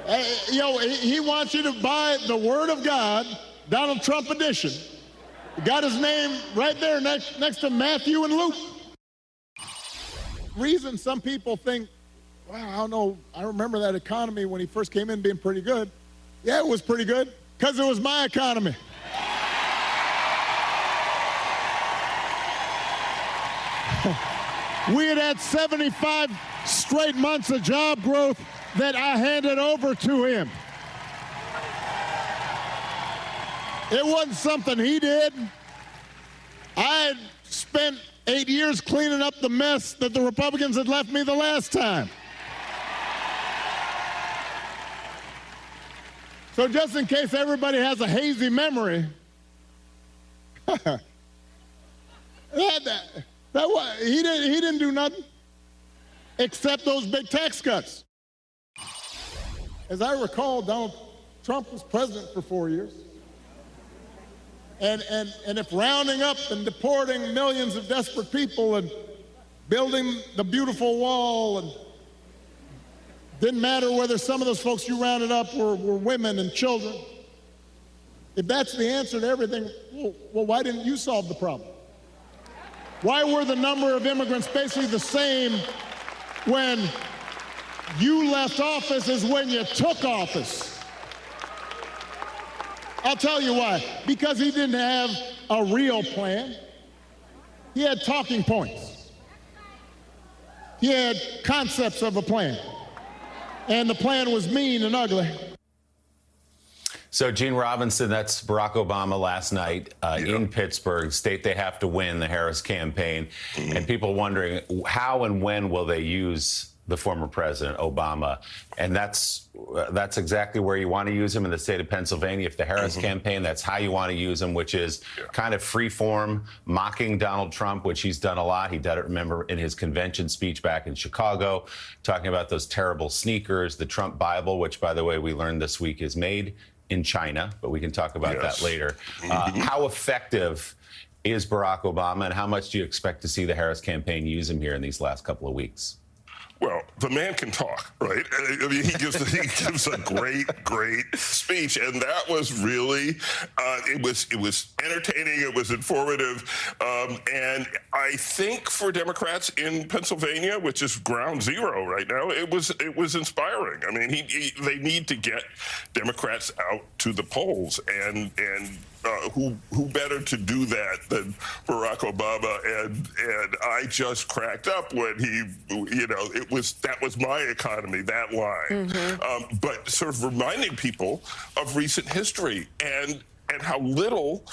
He wants you to buy the Word of God, Donald Trump edition. Got his name right there next to Matthew and Luke. Reason some people think, wow, I don't know, I remember that economy when he first came in being pretty good. Yeah, it was pretty good, because it was my economy. We had 75 straight months of job growth that I handed over to him. It wasn't something he did. I had spent 8 years cleaning up the mess that the Republicans had left me the last time. So just in case everybody has a hazy memory, he didn't do nothing except those big tax cuts. As I recall, Donald Trump was president for 4 years. And if rounding up and deporting millions of desperate people and building the beautiful wall, and didn't matter whether some of those folks you rounded up were women and children, if that's the answer to everything, well, why didn't you solve the problem? Why were the number of immigrants basically the same when you left office as when you took office? I'll tell you why. Because he didn't have a real plan. He had talking points. He had concepts of a plan. And the plan was mean and ugly. So, Gene Robinson, that's Barack Obama last night in Pittsburgh, state they have to win, the Harris campaign. And people wondering how and when will they use the former president, Obama. And that's exactly where you want to use him, in the state of Pennsylvania. If the Harris campaign, that's how you want to use him, which is kind of free form, mocking Donald Trump, which he's done a lot. He did it, remember, in his convention speech back in Chicago, talking about those terrible sneakers, the Trump Bible, which, by the way, we learned this week is made in China, but we can talk about that later. How effective is Barack Obama, and how much do you expect to see the Harris campaign use him here in these last couple of weeks? Well, the man can talk, right? I mean, he gives a great speech, and that was really it was entertaining, it was informative, and I think for Democrats in Pennsylvania, which is ground zero right now, it was inspiring. I mean, they need to get Democrats out to the polls, and who better to do that than Barack Obama? And I just cracked up when he, that was my economy, that line. But sort of reminding people of recent history and how little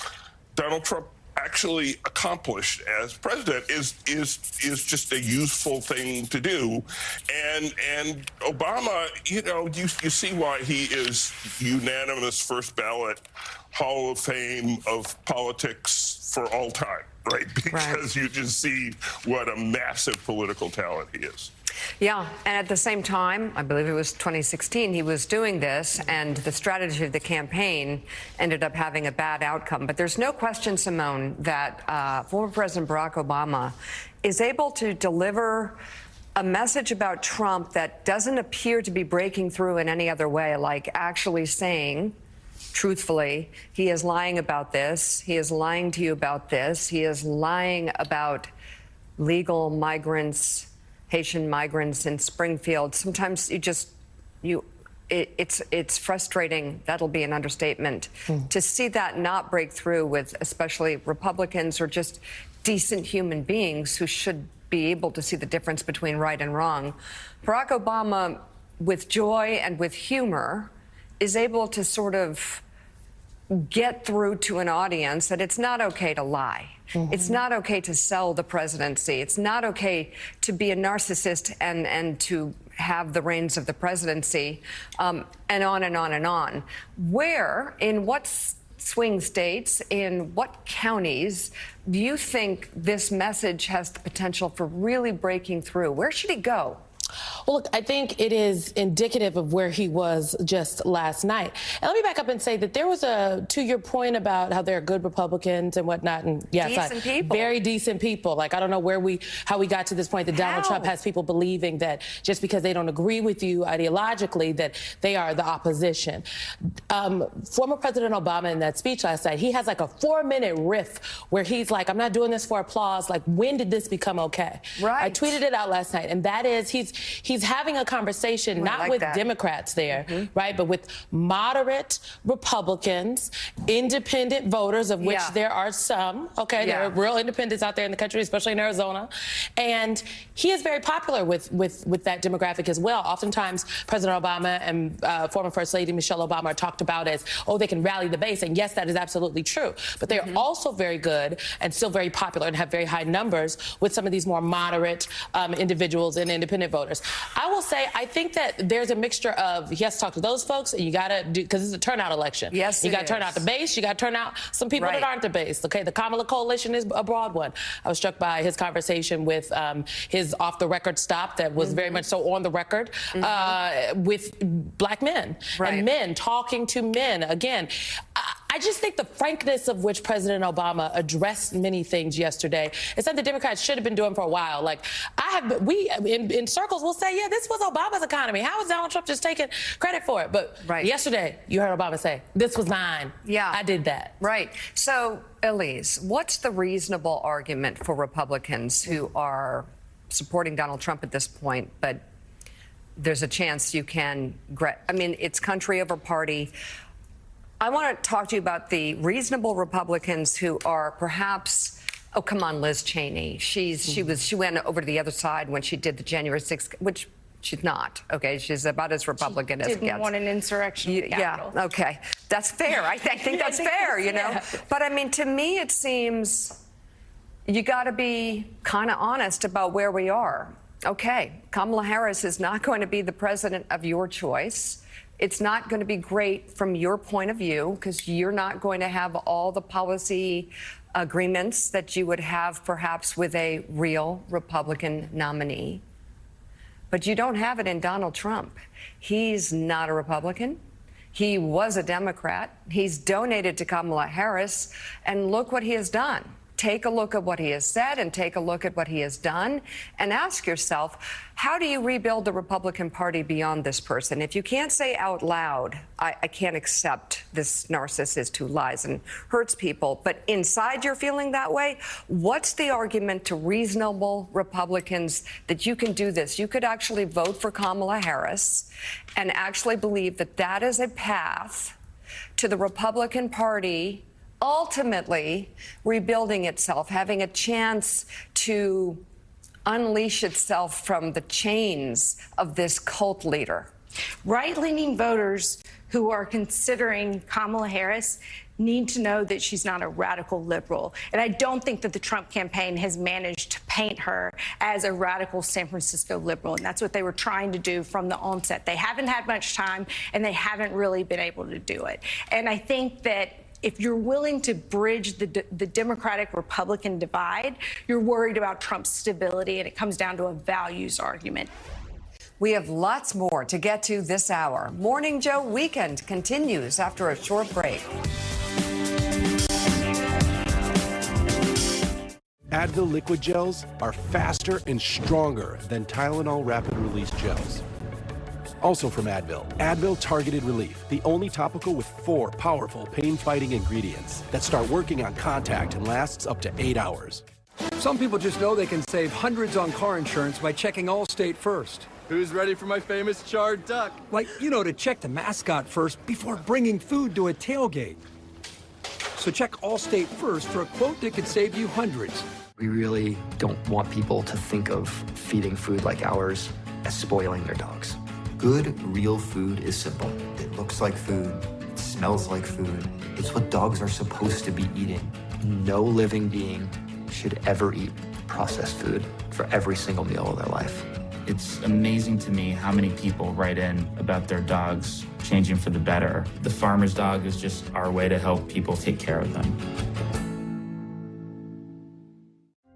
Donald Trump actually accomplished as president is just a useful thing to do. And Obama, you see why he is unanimous first ballot Hall of Fame of politics for all time, right? Because you just see what a massive political talent he is. Yeah, and at the same time, I believe it was 2016, he was doing this, and the strategy of the campaign ended up having a bad outcome. But there's no question, Simone, that former President Barack Obama is able to deliver a message about Trump that doesn't appear to be breaking through in any other way, like actually saying, truthfully, he is lying about this, he is lying to you about this, he is lying about legal migrants, Haitian migrants in Springfield. Sometimes it's frustrating, that'll be an understatement, to see that not break through with especially Republicans or just decent human beings who should be able to see the difference between right and wrong. Barack Obama, with joy and with humor, is able to sort of get through to an audience that it's not okay to lie. It's not okay to sell the presidency. It's not okay to be a narcissist and to have the reins of the presidency, and on and on and on. Where, in what swing states, in what counties do you think this message has the potential for really breaking through? Where should he go? Well, look, I think it is indicative of where he was just last night. And let me back up and say that there was to your point about how there are good Republicans and whatnot, and yes, decent people. Very decent people. Like, I don't know how we got to this point that Donald Trump has people believing that just because they don't agree with you ideologically, that they are the opposition. Former President Obama, in that speech last night, he has like a 4-minute riff where he's like, I'm not doing this for applause. Like, when did this become okay? Right. I tweeted it out last night, and that is he's having a conversation not with Democrats there, right, but with moderate Republicans, independent voters, of which there are some, okay? There are real independents out there in the country, especially in Arizona. And he is very popular with that demographic as well. Oftentimes, President Obama and former First Lady Michelle Obama are talked about as, oh, they can rally the base. And yes, that is absolutely true. But they are also very good and still very popular and have very high numbers with some of these more moderate individuals and independent voters. I will say, I think that there's a mixture of, he has to talk to those folks, and you got to do, because it's a turnout election. Yes, you got to turn out the base, you got to turn out some people that aren't the base. Okay, the Kamala coalition is a broad one. I was struck by his conversation with his off-the-record stop that was very much so on the record with black men and men talking to men. Again, I just think the frankness of which President Obama addressed many things yesterday is something the Democrats should have been doing for a while. Like, in circles will say, yeah, this was Obama's economy. How is Donald Trump just taking credit for it? But yesterday, you heard Obama say, this was mine. Yeah. I did that. Right. So, Elise, what's the reasonable argument for Republicans who are supporting Donald Trump at this point, but there's a chance you can, I mean, it's country over party. I want to talk to you about the reasonable Republicans who are perhaps, oh, come on, Liz Cheney. She went over to the other side when she did the January 6th, which she's not. Okay, she's about as Republican as it gets. Didn't want an insurrection in the Capitol. Yeah, okay. That's fair. I think that's fair, you know. But I mean, to me, it seems you got to be kind of honest about where we are. Okay, Kamala Harris is not going to be the president of your choice. It's not going to be great from your point of view because you're not going to have all the policy agreements that you would have perhaps with a real Republican nominee. But you don't have it in Donald Trump. He's not a Republican. He was a Democrat. He's donated to Kamala Harris. And look what he has done. Take a look at what he has said and take a look at what he has done and ask yourself, how do you rebuild the Republican Party beyond this person? If you can't say out loud, I can't accept this narcissist who lies and hurts people, but inside you're feeling that way, what's the argument to reasonable Republicans that you can do this? You could actually vote for Kamala Harris and actually believe that that is a path to the Republican Party ultimately rebuilding itself, having a chance to unleash itself from the chains of this cult leader. Right-leaning voters who are considering Kamala Harris need to know that she's not a radical liberal. And I don't think that the Trump campaign has managed to paint her as a radical San Francisco liberal. And that's what they were trying to do from the onset. They haven't had much time, and they haven't really been able to do it. And I think that if you're willing to bridge the Democratic-Republican divide, you're worried about Trump's stability, and it comes down to a values argument. We have lots more to get to this hour. Morning Joe Weekend continues after a short break. Advil liquid gels are faster and stronger than Tylenol rapid release gels. Also from Advil, Advil Targeted Relief, the only topical with 4 powerful pain-fighting ingredients that start working on contact and lasts up to 8 hours. Some people just know they can save hundreds on car insurance by checking Allstate first. Who's ready for my famous charred duck? Like, you know, to check the mascot first before bringing food to a tailgate. So check Allstate first for a quote that could save you hundreds. We really don't want people to think of feeding food like ours as spoiling their dogs. Good, real food is simple. It looks like food, it smells like food. It's what dogs are supposed to be eating. No living being should ever eat processed food for every single meal of their life. It's amazing to me how many people write in about their dogs changing for the better. The farmer's dog is just our way to help people take care of them.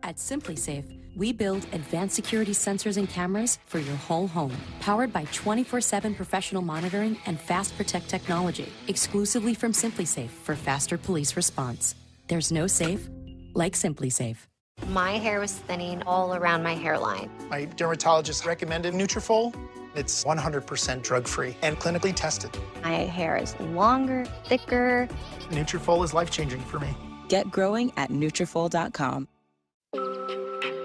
At Simply Safe, We build advanced security sensors and cameras for your whole home, powered by 24/7 professional monitoring and Fast Protect technology, exclusively from SimpliSafe for faster police response. There's no safe like SimpliSafe. My hair was thinning all around my hairline. My dermatologist recommended Nutrafol. It's 100% drug-free and clinically tested. My hair is longer, thicker. Nutrafol is life-changing for me. Get growing at Nutrafol.com.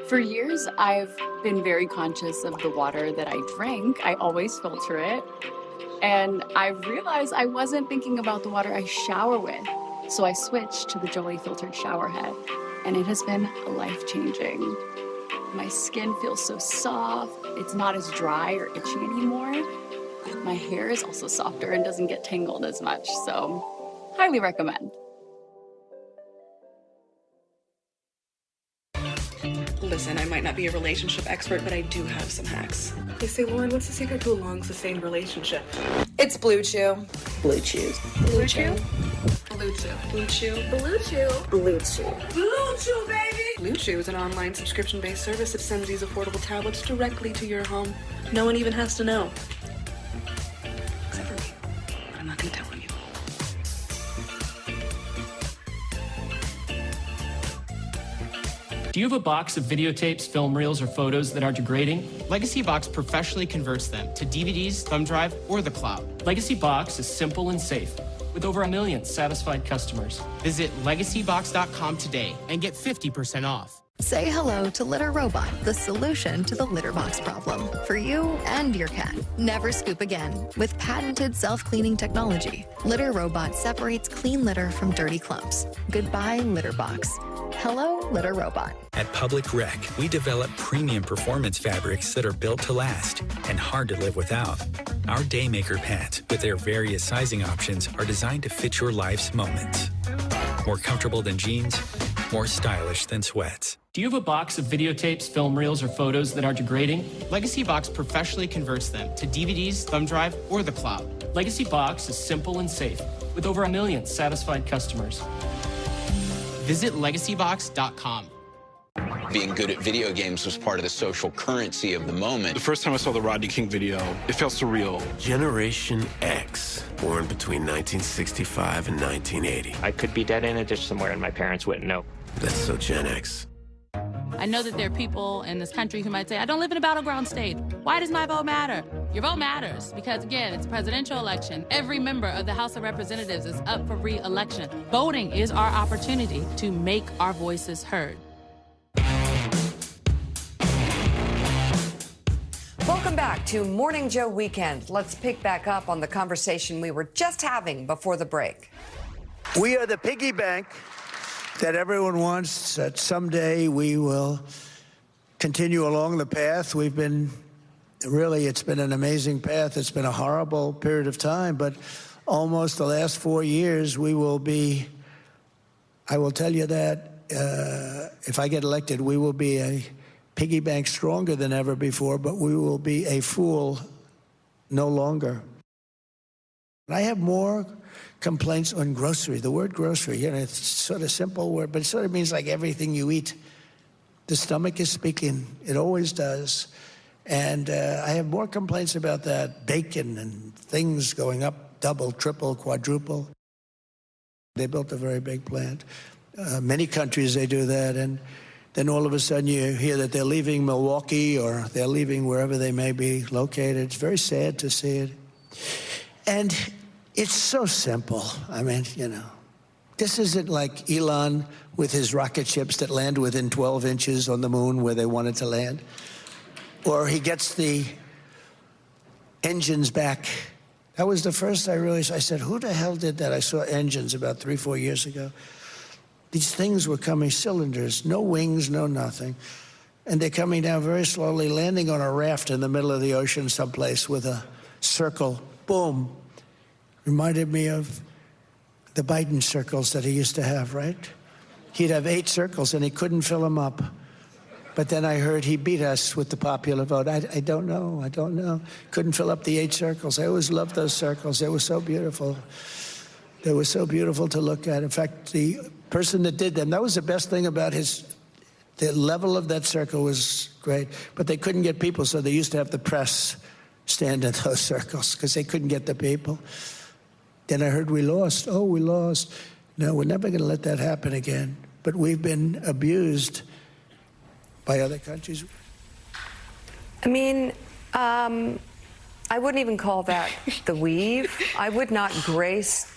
For years, I've been very conscious of the water that I drink. I always filter it. And I realized I wasn't thinking about the water I shower with. So I switched to the Jolie filtered shower head. And it has been life-changing. My skin feels so soft. It's not as dry or itchy anymore. My hair is also softer and doesn't get tangled as much. So highly recommend. Listen, I might not be a relationship expert, but I do have some hacks. They say, Lauren, what's the secret to a long-sustained relationship? It's Blue Chew. Blue Chews. Blue Chew? Blue Chew. Blue Chew. Blue Chew. Blue Chew. Blue Chew, baby! Blue Chew is an online subscription-based service that sends these affordable tablets directly to your home. No one even has to know. Except for me. But I'm not going to tell anyone. Do you have a box of videotapes, film reels, or photos that are degrading? Legacy Box professionally converts them to DVDs, thumb drive, or the cloud. Legacy Box is simple and safe, with over 1 million satisfied customers. Visit legacybox.com today and get 50% off. Say hello to Litter Robot, the solution to the litter box problem for you and your cat. Never scoop again with patented self-cleaning technology. Litter Robot separates clean litter from dirty clumps. Goodbye, litter box. Hello, Litter Robot. At Public Rec, we develop premium performance fabrics that are built to last and hard to live without. Our Daymaker pads, with their various sizing options, are designed to fit your life's moments. More comfortable than jeans, more stylish than sweats. Do you have a box of videotapes, film reels, or photos that are degrading? Legacy Box professionally converts them to DVDs, thumb drive, or the cloud. Legacy Box is simple and safe, with over 1 million satisfied customers. Visit legacybox.com. Being good at video games was part of the social currency of the moment. The first time I saw the Rodney King video, it felt surreal. Generation X, born between 1965 and 1980. I could be dead in a ditch somewhere and my parents wouldn't know. That's so Gen X. I know that there are people in this country who might say, I don't live in a battleground state. Why does my vote matter? Your vote matters because, again, it's a presidential election. Every member of the House of Representatives is up for re-election. Voting is our opportunity to make our voices heard. Welcome back to Morning Joe Weekend. Let's pick back up on the conversation we were just having before the break. We are the piggy bank that everyone wants, that someday we will continue along the path. We've been, really, it's been an amazing path. It's been a horrible period of time, but almost the last 4 years, we will be, I will tell you that if I get elected, we will be a piggy bank stronger than ever before, but we will be a fool no longer. I have more complaints on grocery. The word grocery, you know, it's sort of simple word, but it sort of means like everything you eat. The stomach is speaking. It always does. And I have more complaints about that. Bacon and things going up, double, triple, quadruple. They built a very big plant. Many countries, they do that. And then all of a sudden you hear that they're leaving Milwaukee or they're leaving wherever they may be located. It's very sad to see it. And it's so simple. I mean, you know, this isn't like Elon with his rocket ships that land within 12 inches on the moon where they wanted to land. Or he gets the engines back. That was the first I realized. I said, who the hell did that? I saw engines about 3-4 years ago. These things were coming, cylinders, no wings, no nothing. And they're coming down very slowly, landing on a raft in the middle of the ocean someplace with a circle. Boom. Reminded me of the Biden circles that he used to have, right? He'd have 8 circles and he couldn't fill them up. But then I heard he beat us with the popular vote. I don't know. Couldn't fill up the 8 circles. I always loved those circles. They were so beautiful. They were so beautiful to look at. In fact, the person that did them, that was the best thing about his The level of that circle was great, but they couldn't get people, so they used to have the press stand in those circles because they couldn't get the people. Then I heard we lost. Oh, we lost. No, we're never going to let that happen again. But we've been abused by other countries. I mean, I wouldn't even call that the weave. I would not grace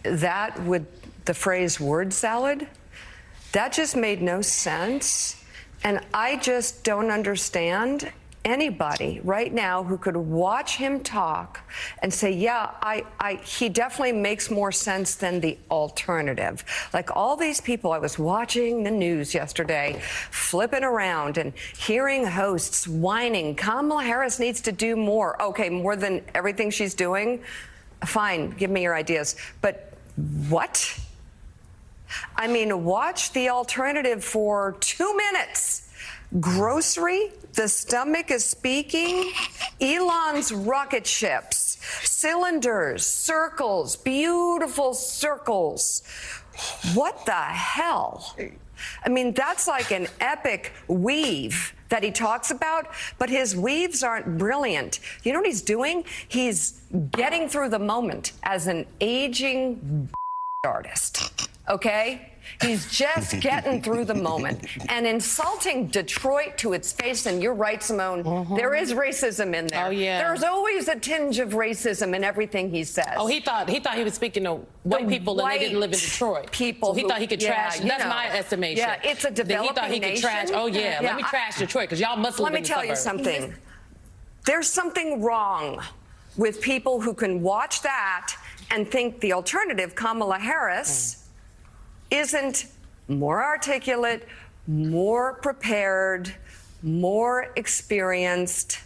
that with the phrase word salad. That just made no sense. And I just don't understand anybody right now who could watch him talk and say, yeah, he definitely makes more sense than the alternative. Like all these people, I was watching the news yesterday, flipping around and hearing hosts whining, Kamala Harris needs to do more. Okay, more than everything she's doing? Fine, give me your ideas. But what? I mean, watch the alternative for 2 minutes. Grocery, the stomach is speaking. Elon's rocket ships, cylinders, circles, beautiful circles. What the hell? I mean, that's like an epic weave that he talks about, but his weaves aren't brilliant. You know what he's doing? He's getting through the moment as an aging artist, okay? He's just getting through the moment and insulting Detroit to its face. And you're right, Simone. There is racism in there. Oh, yeah. There's always a tinge of racism in everything he says. Oh, he thought he was speaking to white people and they didn't live in Detroit. People, so he thought he could trash. That's my estimation. Yeah, it's a developing he thought he could trash. Oh yeah, let me trash Detroit because y'all must live in the suburbs. Let me tell you something. There's something wrong with people who can watch that and think the alternative, Kamala Harris, isn't more articulate, more prepared, more experienced,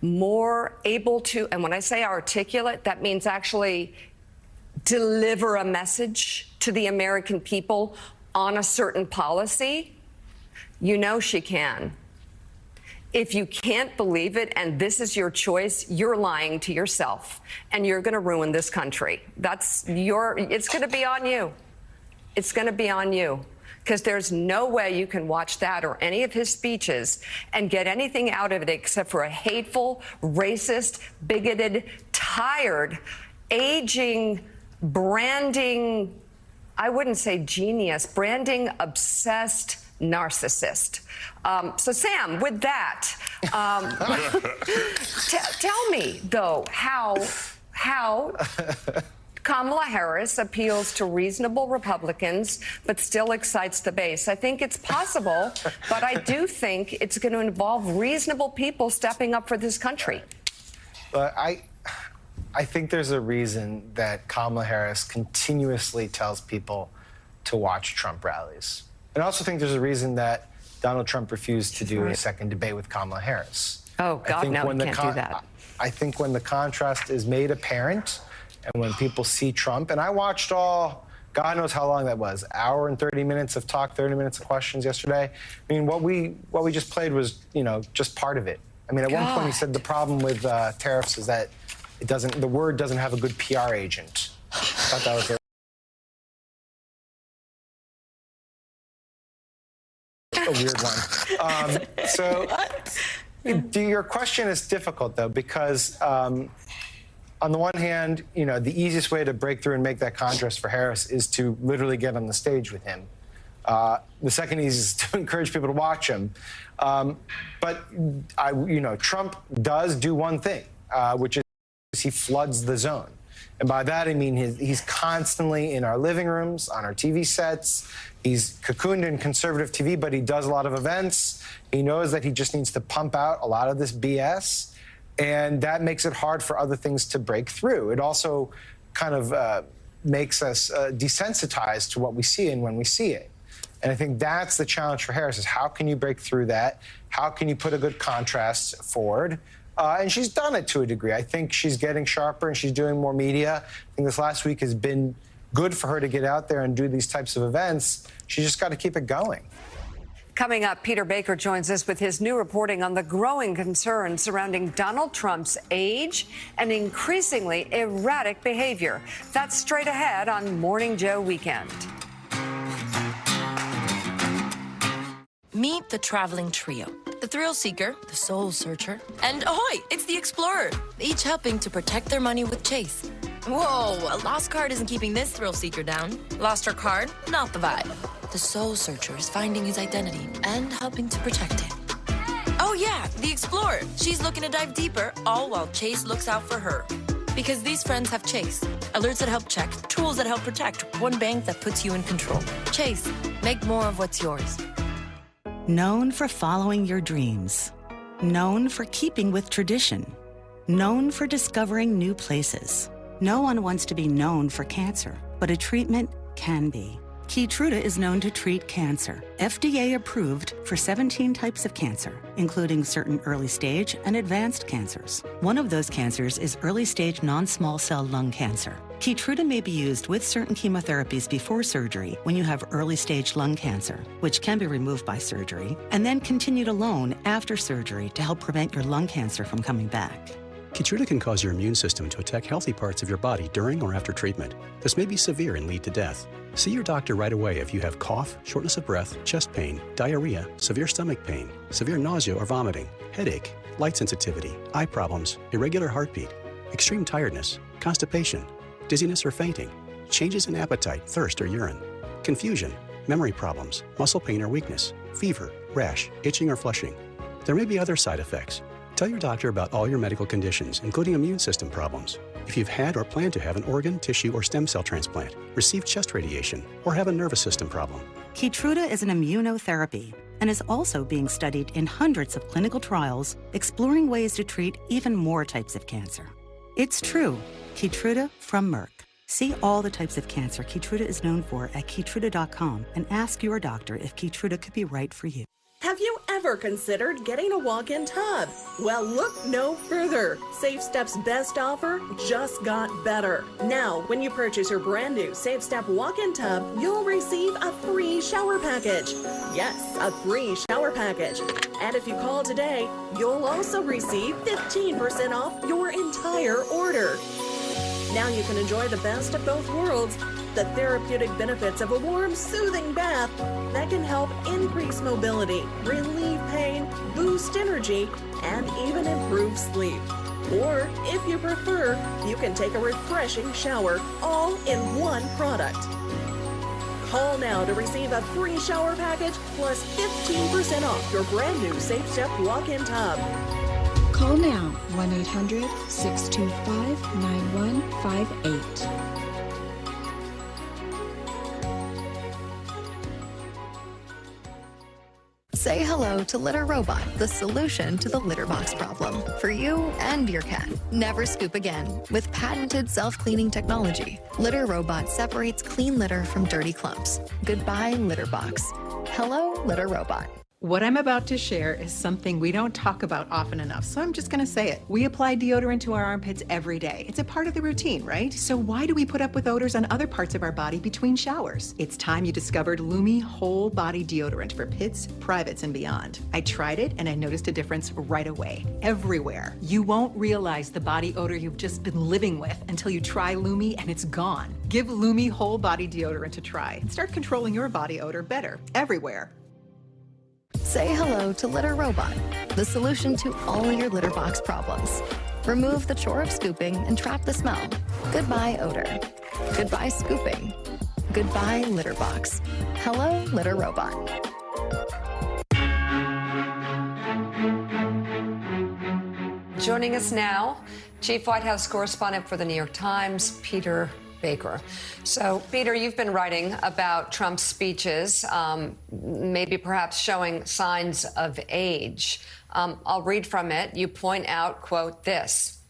more able to, and when I say articulate, that means actually deliver a message to the American people on a certain policy. You know she can. If you can't believe it and this is your choice, you're lying to yourself and you're going to ruin this country. It's going to be on you. It's going to be on you because there's no way you can watch that or any of his speeches and get anything out of it except for a hateful, racist, bigoted, tired, aging, branding, I wouldn't say genius, branding obsessed narcissist. So, Sam, with that, tell me, though, how Kamala Harris appeals to reasonable Republicans but still excites the base. I think it's possible, but I do think it's going to involve reasonable people stepping up for this country. I think there's a reason that Kamala Harris continuously tells people to watch Trump rallies. And I also think there's a reason that Donald Trump refused to do a second debate with Kamala Harris. Oh, God, no, he can't do that. I think when the contrast is made apparent and when people see Trump, and I watched all, God knows how long that was, hour and 30 minutes of talk, 30 minutes of questions yesterday. I mean, what we just played was, just part of it. I mean, at one point he said the problem with tariffs is that the word doesn't have a good PR agent. I thought that was a weird one. Your question is difficult, though, because on the one hand, the easiest way to break through and make that contrast for Harris is to literally get on the stage with him. The second easiest is to encourage people to watch him. But Trump does do one thing, which is he floods the zone. And by that, I mean he's constantly in our living rooms, on our TV sets. He's cocooned in conservative TV, but he does a lot of events. He knows that he just needs to pump out a lot of this BS. And that makes it hard for other things to break through. It also kind of makes us desensitized to what we see and when we see it. And I think that's the challenge for Harris is how can you break through that? How can you put a good contrast forward? And she's done it to a degree. I think she's getting sharper and she's doing more media. I think this last week has been good for her to get out there and do these types of events. She just got to keep it going. Coming up, Peter Baker joins us with his new reporting on the growing concerns surrounding Donald Trump's age and increasingly erratic behavior. That's straight ahead on Morning Joe Weekend. Meet the traveling trio. The thrill seeker, the soul searcher, and ahoy, it's the explorer, each helping to protect their money with Chase. Whoa, a lost card isn't keeping this thrill seeker down. Lost her card? Not the vibe. The soul searcher is finding his identity and helping to protect it. Oh yeah, the explorer. She's looking to dive deeper, all while Chase looks out for her. Because these friends have Chase. Alerts that help check, tools that help protect, one bank that puts you in control. Chase, make more of what's yours. Known for following your dreams. Known for keeping with tradition. Known for discovering new places. No one wants to be known for cancer, but a treatment can be. Keytruda is known to treat cancer. FDA approved for 17 types of cancer, including certain early stage and advanced cancers. One of those cancers is early stage non-small cell lung cancer. Keytruda may be used with certain chemotherapies before surgery when you have early stage lung cancer, which can be removed by surgery, and then continued alone after surgery to help prevent your lung cancer from coming back. Keytruda can cause your immune system to attack healthy parts of your body during or after treatment. This may be severe and lead to death. See your doctor right away if you have cough, shortness of breath, chest pain, diarrhea, severe stomach pain, severe nausea or vomiting, headache, light sensitivity, eye problems, irregular heartbeat, extreme tiredness, constipation, dizziness or fainting, changes in appetite, thirst or urine, confusion, memory problems, muscle pain or weakness, fever, rash, itching or flushing. There may be other side effects. Tell your doctor about all your medical conditions, including immune system problems. If you've had or plan to have an organ, tissue, or stem cell transplant, receive chest radiation, or have a nervous system problem. Keytruda is an immunotherapy and is also being studied in hundreds of clinical trials, exploring ways to treat even more types of cancer. It's true. Keytruda from Merck. See all the types of cancer Keytruda is known for at Keytruda.com and ask your doctor if Keytruda could be right for you. Have you ever considered getting a walk-in tub? Well, look no further. SafeStep's best offer just got better. Now, when you purchase your brand new SafeStep walk-in tub, you'll receive a free shower package. Yes, a free shower package. And if you call today, you'll also receive 15% off your entire order. Now you can enjoy the best of both worlds. The therapeutic benefits of a warm, soothing bath that can help increase mobility, relieve pain, boost energy, and even improve sleep. Or, if you prefer, you can take a refreshing shower all in one product. Call now to receive a free shower package plus 15% off your brand new SafeStep walk-in tub. Call now, 1-800-625-9158. Say hello to Litter Robot, the solution to the litter box problem for you and your cat. Never scoop again. With patented self-cleaning technology, Litter Robot separates clean litter from dirty clumps. Goodbye, litter box. Hello, Litter Robot. What I'm about to share is something we don't talk about often enough, so I'm just going to say it. We apply deodorant to our armpits every day. It's a part of the routine, right? So why do we put up with odors on other parts of our body between showers? It's time you discovered Lumi Whole Body Deodorant for pits, privates, and beyond. I tried it and I noticed a difference right away, everywhere. You won't realize the body odor you've just been living with until you try Lumi and it's gone. Give Lumi Whole Body Deodorant a try and start controlling your body odor better, everywhere. Say hello to Litter Robot, the solution to all your litter box problems. Remove the chore of scooping and trap the smell. Goodbye odor. Goodbye scooping. Goodbye litter box. Hello, Litter Robot. Joining us now, Chief White House Correspondent for the New York Times, Peter Baker. So, Peter, you've been writing about Trump's speeches, maybe perhaps showing signs of age. I'll read from it. You point out, quote, this: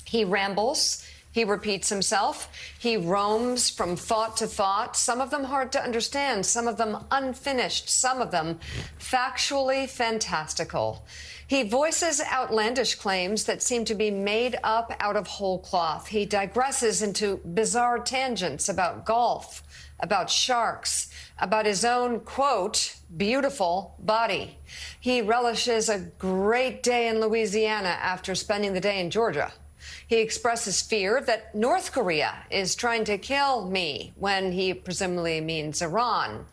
he rambles, he repeats himself, he roams from thought to thought, some of them hard to understand, some of them unfinished, some of them factually fantastical. He voices outlandish claims that seem to be made up out of whole cloth. He digresses into bizarre tangents about golf, about sharks, about his own, quote, beautiful body. He relishes a great day in Louisiana after spending the day in Georgia. He expresses fear that North Korea is trying to kill me, when he presumably means Iran.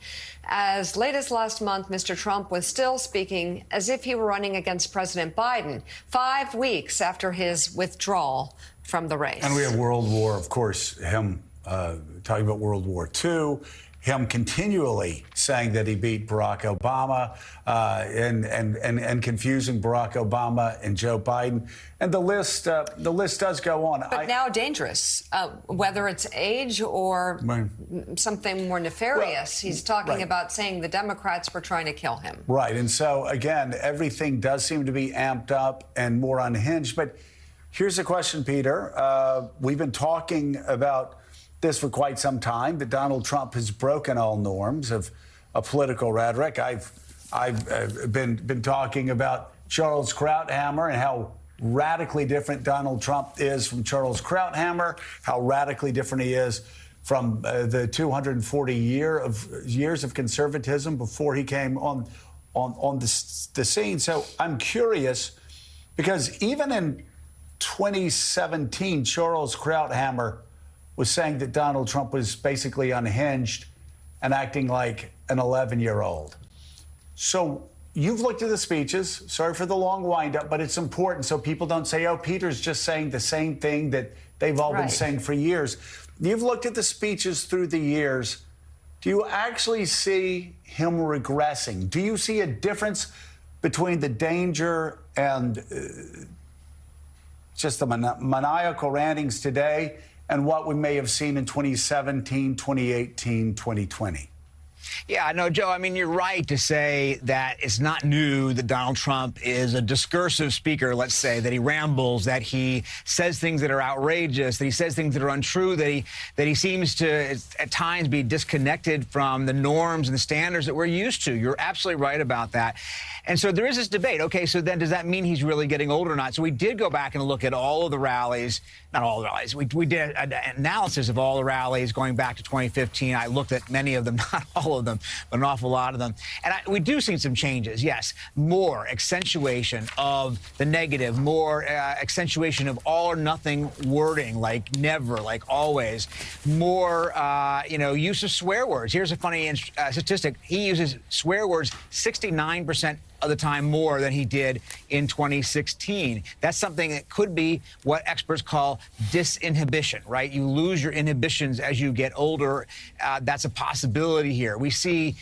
As late as last month, Mr. Trump was still speaking as if he were running against President Biden 5 weeks after his withdrawal from the race. And we have World War, of course, him talking about World War II, him continually saying that he beat Barack Obama and confusing Barack Obama and Joe Biden. And the list does go on. But now dangerous, whether it's age or something more nefarious. He's talking about saying the Democrats were trying to kill him. Right. And so, again, everything does seem to be amped up and more unhinged. But here's the question, Peter. We've been talking about this for quite some time, that Donald Trump has broken all norms of political rhetoric. I've been talking about Charles Krauthammer and how radically different Donald Trump is from Charles Krauthammer, how radically different he is from the 240 years of conservatism before he came on the scene. So I'm curious, because even in 2017, Charles Krauthammer was saying that Donald Trump was basically unhinged and acting like an 11-year-old. So you've looked at the speeches. Sorry for the long windup, but it's important so people don't say, oh, Peter's just saying the same thing that they've all been saying for years. You've looked at the speeches through the years. Do you actually see him regressing? Do you see a difference between the danger and just the maniacal rantings today and what we may have seen in 2017, 2018, 2020? Yeah, no, Joe, I mean, you're right to say that it's not new that Donald Trump is a discursive speaker, let's say, that he rambles, that he says things that are outrageous, that he says things that are untrue, that he seems to, at times, be disconnected from the norms and the standards that we're used to. You're absolutely right about that. And so there is this debate. OK, so then does that mean he's really getting older or not? So we did go back and look at all of the rallies, not all the rallies. We did an analysis of all the rallies going back to 2015. I looked at many of them, not all of them, but an awful lot of them. And we do see some changes, yes. More accentuation of the negative, more accentuation of all or nothing wording, like never, like always. More, use of swear words. Here's a funny statistic. He uses swear words 69% of the time more than he did in 2016. That's something that could be what experts call disinhibition, right? You lose your inhibitions as you get older. That's a possibility here. We see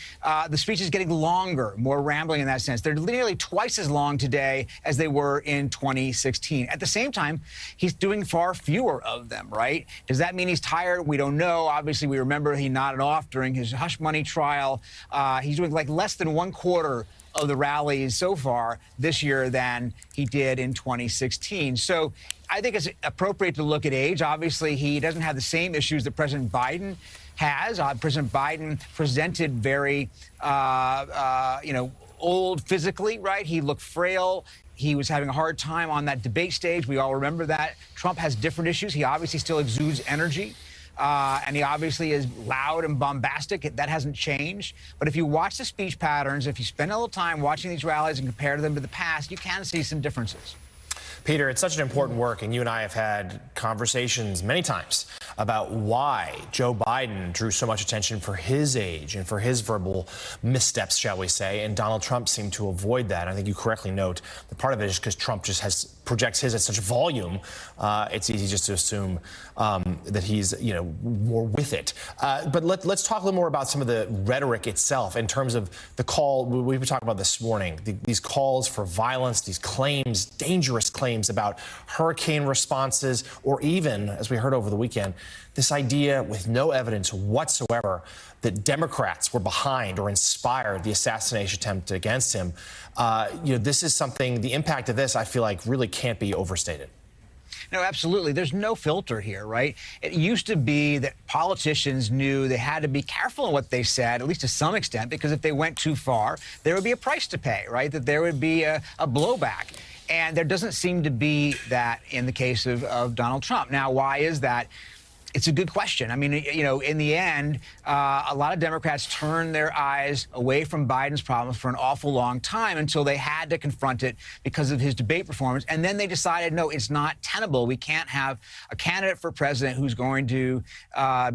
the speeches getting longer, more rambling in that sense. They're nearly twice as long today as they were in 2016. At the same time, he's doing far fewer of them, right? Does that mean he's tired? We don't know. Obviously, we remember he nodded off during his hush money trial. He's doing like less than 1/4 of the rallies so far this year than he did in 2016. So I think it's appropriate to look at age. Obviously, he doesn't have the same issues that President Biden has. President Biden presented very, old physically, right? He looked frail. He was having a hard time on that debate stage. We all remember that. Trump has different issues. He obviously still exudes energy. And he obviously is loud and bombastic. That hasn't changed. But if you watch the speech patterns, if you spend a little time watching these rallies and compare them to the past, you can see some differences. Peter, it's such an important work, and you and I have had conversations many times about why Joe Biden drew so much attention for his age and for his verbal missteps, shall we say, and Donald Trump seemed to avoid that. I think you correctly note that part of it is because Trump just projects his at such volume. It's easy just to assume that he's, more with it. But let's talk a little more about some of the rhetoric itself in terms of the call we've been talking about this morning, these calls for violence, these claims, dangerous claims about hurricane responses, or even, as we heard over the weekend, this idea with no evidence whatsoever that Democrats were behind or inspired the assassination attempt against him. This is something, the impact of this, I feel like, really can't be overstated. No, absolutely. There's no filter here, right? It used to be that politicians knew they had to be careful in what they said, at least to some extent, because if they went too far, there would be a price to pay, right? That there would be a blowback. And there doesn't seem to be that in the case of Donald Trump. Now, why is that? It's a good question. I mean, you know, in the end, a lot of Democrats turned their eyes away from Biden's problems for an awful long time until they had to confront it because of his debate performance. And then they decided, no, it's not tenable. We can't have a candidate for president who's going to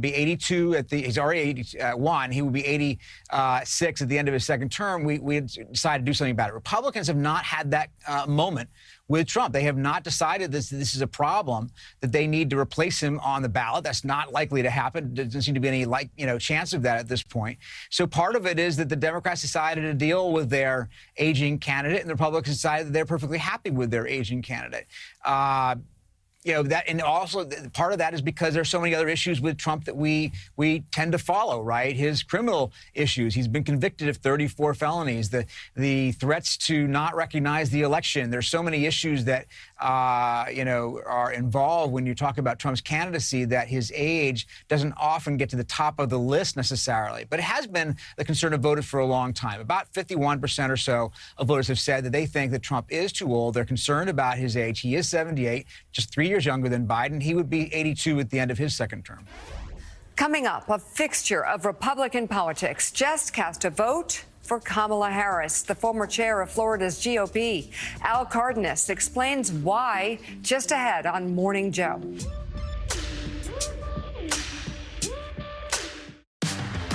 be 82 he's already 81. He will be 86 at the end of his second term. We decided to do something about it. Republicans have not had that moment with Trump. They have not decided this is a problem, that they need to replace him on the ballot. That's not likely to happen. There doesn't seem to be any chance of that at this point. So part of it is that the Democrats decided to deal with their aging candidate, and the Republicans decided that they're perfectly happy with their aging candidate. You know, that, and also part of that is because there's so many other issues with Trump that we tend to follow, right? His criminal issues. He's been convicted of 34 felonies. The threats to not recognize the election. There's so many issues that are involved when you talk about Trump's candidacy that his age doesn't often get to the top of the list necessarily. But it has been the concern of voters for a long time. About 51% or so of voters have said that they think that Trump is too old. They're concerned about his age. He is 78, just 3 years younger than Biden. He would be 82 at the end of his second term. Coming up, a fixture of Republican politics. Just cast a vote for Kamala Harris, the former chair of Florida's GOP. Al Cardenas explains why, just ahead on Morning Joe.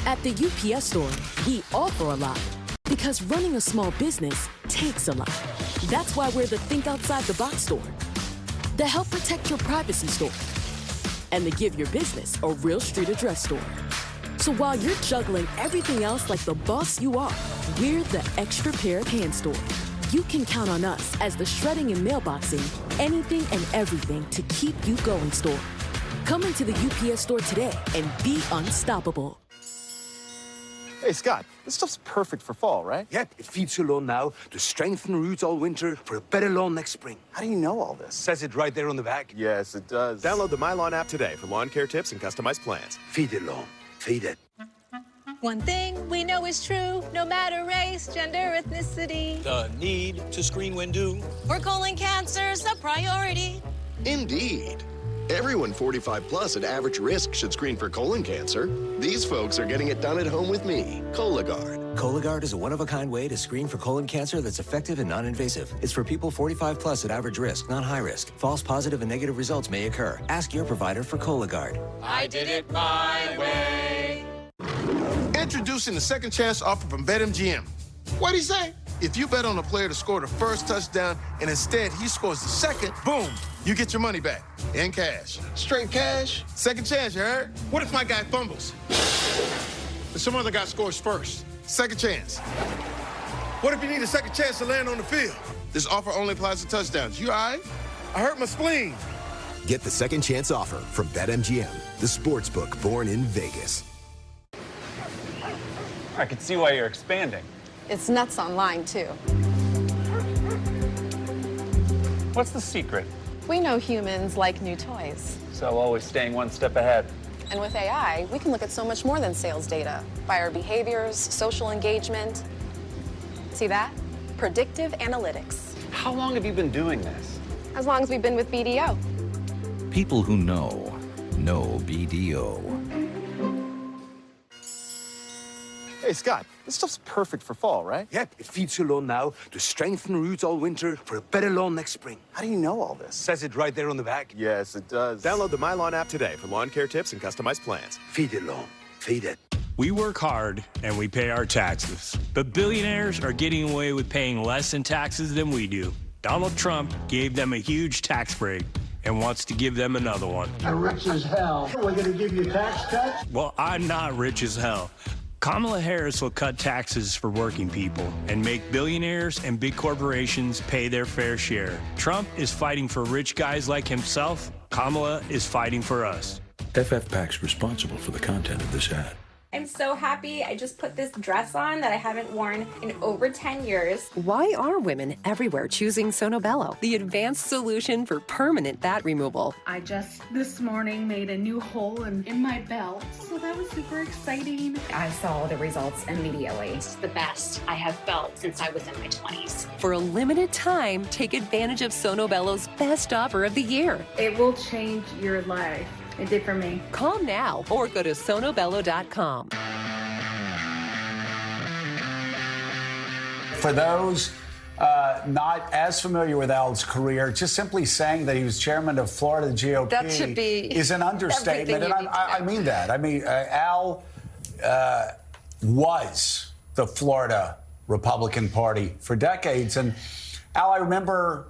At the UPS store, we offer a lot because running a small business takes a lot. That's why we're the Think Outside the Box store, the Help Protect Your Privacy store, and the Give Your Business a Real Street Address store. So while you're juggling everything else like the boss you are, we're the extra pair of hands store. You can count on us as the shredding and mailboxing, anything and everything to keep you going store. Come into the UPS store today and be unstoppable. Hey, Scott, this stuff's perfect for fall, right? Yep, it feeds your lawn now to strengthen roots all winter for a better lawn next spring. How do you know all this? Says it right there on the back. Yes, it does. Download the My Lawn app today for lawn care tips and customized plans. Feed it, lawn. Feed it. One thing we know is true, no matter race, gender, ethnicity. The need to screen when due. For colon cancer's a priority. Indeed. Everyone 45 plus at average risk should screen for colon cancer. These folks are getting it done at home with me, Cologuard. Cologuard is a one-of-a-kind way to screen for colon cancer that's effective and non-invasive. It's for people 45 plus at average risk, not high risk. False positive and negative results may occur. Ask your provider for Cologuard. I did it my way. Introducing the second chance offer from BetMGM. What'd he say? If you bet on a player to score the first touchdown and instead he scores the second, boom, you get your money back in cash. Straight cash. Second chance, you heard? What if my guy fumbles? And some other guy scores first? Second chance. What if you need a second chance to land on the field? This offer only applies to touchdowns. You all right? I hurt my spleen. Get the second chance offer from BetMGM, the sportsbook born in Vegas. I can see why you're expanding. It's nuts online, too. What's the secret? We know humans like new toys. So always staying one step ahead. And with AI, we can look at so much more than sales data. By our behaviors, social engagement. See that? Predictive analytics. How long have you been doing this? As long as we've been with BDO. People who know BDO. Hey, Scott, this stuff's perfect for fall, right? Yep, it feeds your lawn now to strengthen roots all winter for a better lawn next spring. How do you know all this? Says it right there on the back. Yes, it does. Download the My Lawn app today for lawn care tips and customized plans. Feed it, lawn. Feed it. We work hard and we pay our taxes, but billionaires are getting away with paying less in taxes than we do. Donald Trump gave them a huge tax break and wants to give them another one. I'm rich as hell. We're going to give you tax cuts? Well, I'm not rich as hell. Kamala Harris will cut taxes for working people and make billionaires and big corporations pay their fair share. Trump is fighting for rich guys like himself. Kamala is fighting for us. FFPAC's responsible for the content of this ad. I'm so happy. I just put this dress on that I haven't worn in over 10 years. Why are women everywhere choosing Sonobello, the advanced solution for permanent fat removal? I just this morning made a new hole in my belt, so that was super exciting. I saw the results immediately. It's the best I have felt since I was in my 20s. For a limited time, take advantage of Sonobello's best offer of the year. It will change your life. It did for me. Call now or go to sonobello.com. For those not as familiar with Al's career, just simply saying that he was chairman of Florida GOP that should be is an understatement. And I mean that. I mean, Al was the Florida Republican Party for decades. And Al, I remember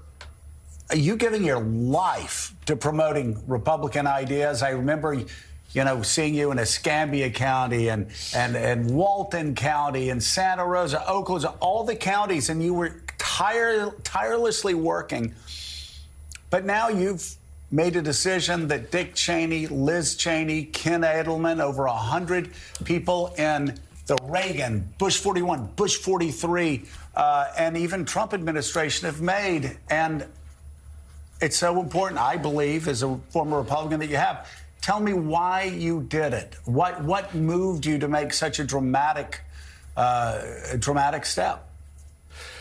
you giving your life to promoting Republican ideas. I remember, seeing you in Escambia County and Walton County and Santa Rosa, Oakland, all the counties, and you were tirelessly working. But now you've made a decision that Dick Cheney, Liz Cheney, Ken Edelman, over 100 people in the Reagan, Bush 41, Bush 43, and even Trump administration have made. And it's so important, I believe, as a former Republican that you have. Tell me why you did it. What moved you to make such a dramatic step?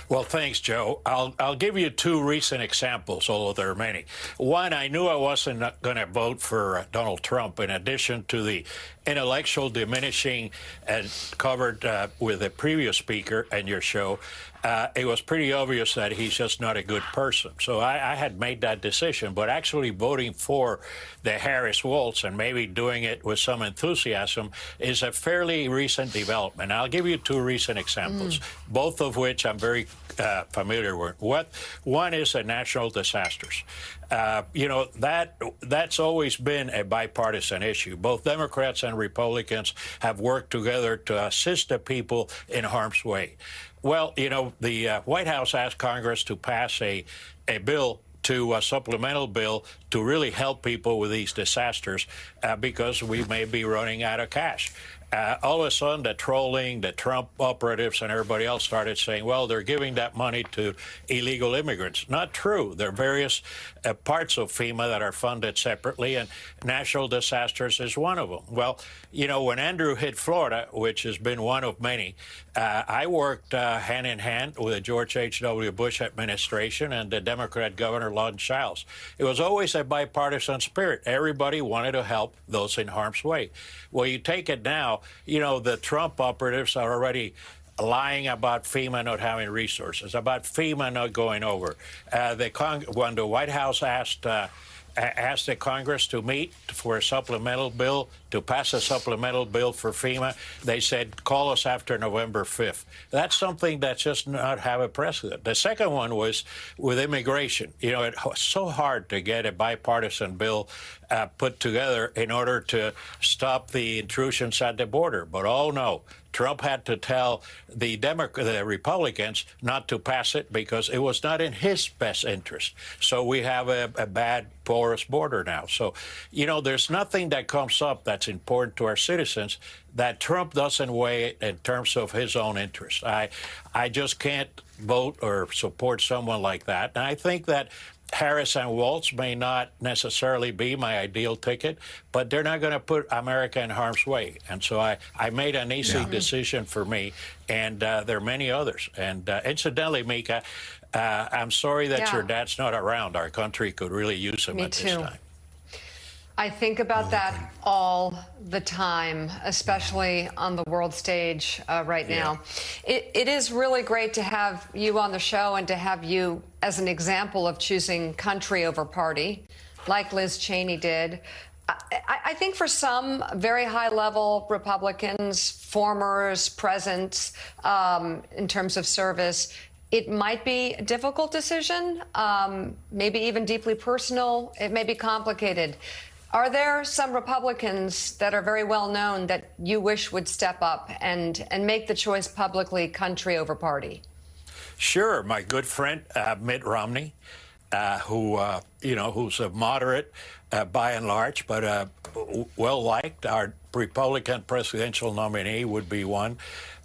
Well, thanks, Joe. I'll give you two recent examples, although there are many. One, I knew I wasn't going to vote for Donald Trump, in addition to the intellectual diminishing and covered with the previous speaker and your show. It was pretty obvious that he's just not a good person. So I had made that decision, but actually voting for the Harris-Walz and maybe doing it with some enthusiasm is a fairly recent development. I'll give you two recent examples, both of which I'm very familiar with. One is the natural disasters. That's always been a bipartisan issue. Both Democrats and Republicans have worked together to assist the people in harm's way. Well, the White House asked Congress to pass a bill, a supplemental bill, to really help people with these disasters because we may be running out of cash. All of a sudden, the trolling, the Trump operatives and everybody else started saying, well, they're giving that money to illegal immigrants. Not true. There are various parts of FEMA that are funded separately, and natural disasters is one of them. Well, when Andrew hit Florida, which has been one of many, I worked hand in hand with the George H.W. Bush administration and the Democrat Governor Lon Childs. It was always a bipartisan spirit. Everybody wanted to help those in harm's way. Well, you take it now, the Trump operatives are already lying about FEMA not having resources, about FEMA not going over. When the White House asked the Congress to meet for a supplemental bill, to pass a supplemental bill for FEMA, they said, call us after November 5th. That's something that just not have a precedent. The second one was with immigration. It was so hard to get a bipartisan bill put together in order to stop the intrusions at the border. But oh no, Trump had to tell the Republicans not to pass it because it was not in his best interest. So we have a bad, porous border now. So, there's nothing that comes up that's important to our citizens that Trump doesn't weigh in terms of his own interest. I just can't vote or support someone like that. And I think that Harris and Walz may not necessarily be my ideal ticket, but they're not going to put America in harm's way. And so I made an easy decision for me, and there are many others. And incidentally, Mika, I'm sorry that your dad's not around. Our country could really use him this time. I think about that all the time, especially on the world stage right now. It is really great to have you on the show and to have you as an example of choosing country over party, like Liz Cheney did. I think for some very high-level Republicans, formers, present in terms of service, it might be a difficult decision, maybe even deeply personal. It may be complicated. Are there some Republicans that are very well known that you wish would step up and make the choice publicly, country over party? Sure. My good friend, Mitt Romney, who's a moderate by and large, but well-liked. Our Republican presidential nominee would be one.